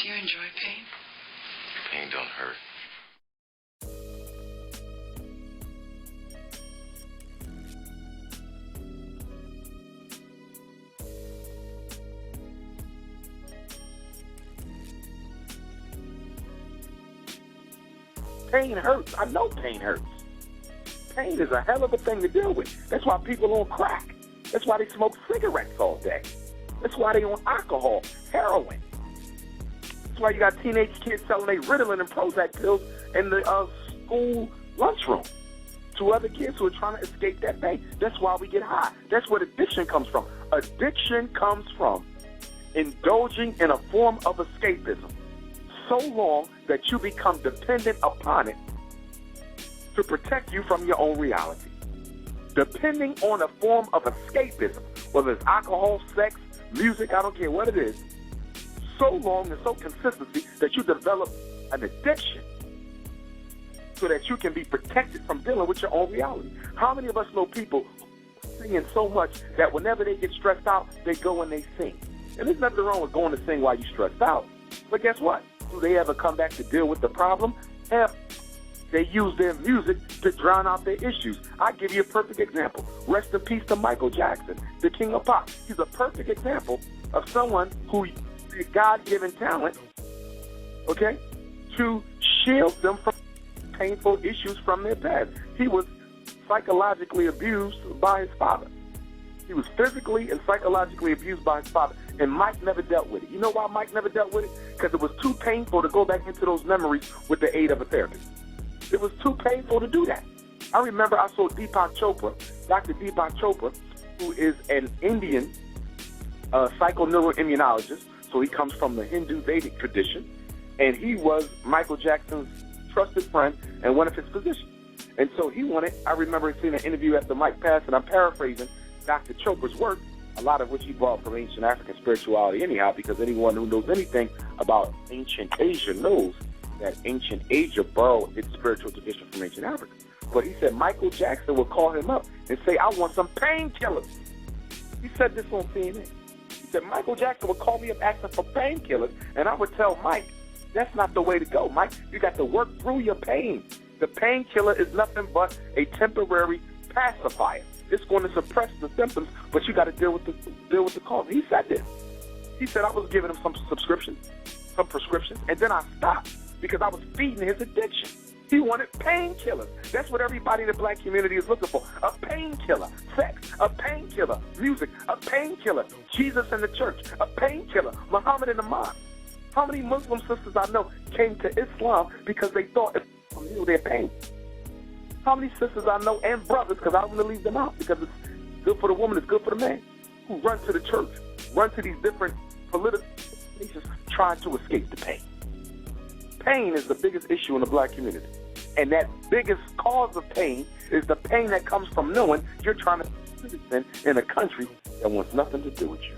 Do you enjoy pain? Pain don't hurt. Pain hurts. I know pain hurts. Pain is a hell of a thing to deal with. That's why people on crack. That's why they smoke cigarettes all day. That's why they on alcohol, heroin. That's why you got teenage kids selling their Ritalin and Prozac pills in the school lunchroom to other kids who are trying to escape that pain. That's why we get high. That's where addiction comes from. Addiction comes from indulging in a form of escapism so long that you become dependent upon it to protect you from your own reality. Depending on a form of escapism, whether it's alcohol, sex, music, I don't care what it is, so long and so consistently that you develop an addiction so that you can be protected from dealing with your own reality. How many of us know people singing so much that whenever they get stressed out, they go and they sing? And there's nothing wrong with going to sing while you're stressed out. But guess what? Do they ever come back to deal with the problem? Hell, they use their music to drown out their issues. I'll give you a perfect example. Rest in peace to Michael Jackson, the king of pop. He's a perfect example of someone who had God-given talent, okay, to shield them from painful issues from their past. He was psychologically abused by his father. He was physically and psychologically abused by his father, and Mike never dealt with it. You know why Mike never dealt with it? Because it was too painful to go back into those memories with the aid of a therapist. It was too painful to do that. I remember I saw Deepak Chopra, Dr. Deepak Chopra, who is an Indian psychoneuroimmunologist, so he comes from the Hindu Vedic tradition, and he was Michael Jackson's trusted friend and one of his physicians. And so he wanted, I remember seeing an interview after Mike passed, and I'm paraphrasing Dr. Chopra's work, a lot of which he brought from ancient African spirituality anyhow, because anyone who knows anything about ancient Asia knows that ancient Asia borrowed its spiritual tradition from ancient Africa. But he said Michael Jackson would call him up and say, I want some painkillers. He said this on CNN. He said Michael Jackson would call me up asking for painkillers, and I would tell Mike, that's not the way to go, Mike. You got to work through your pain. The painkiller is nothing but a temporary pacifier. It's going to suppress the symptoms, but you got to deal with the cause. He said this. He said I was giving him some prescriptions, and then I stopped because I was feeding his addiction. He wanted painkillers. That's what everybody in the black community is looking for. A painkiller. Sex. A painkiller. Music. A painkiller. Jesus in the church. A painkiller. Muhammad in the mosque. How many Muslim sisters I know came to Islam because they thought it would heal their pain? How many sisters I know and brothers, because I don't want to leave them out because it's good for the woman, it's good for the man, who run to the church, run to these different political places trying to escape the pain. Pain is the biggest issue in the black community. And that biggest cause of pain is the pain that comes from knowing you're trying to be a citizen in a country that wants nothing to do with you.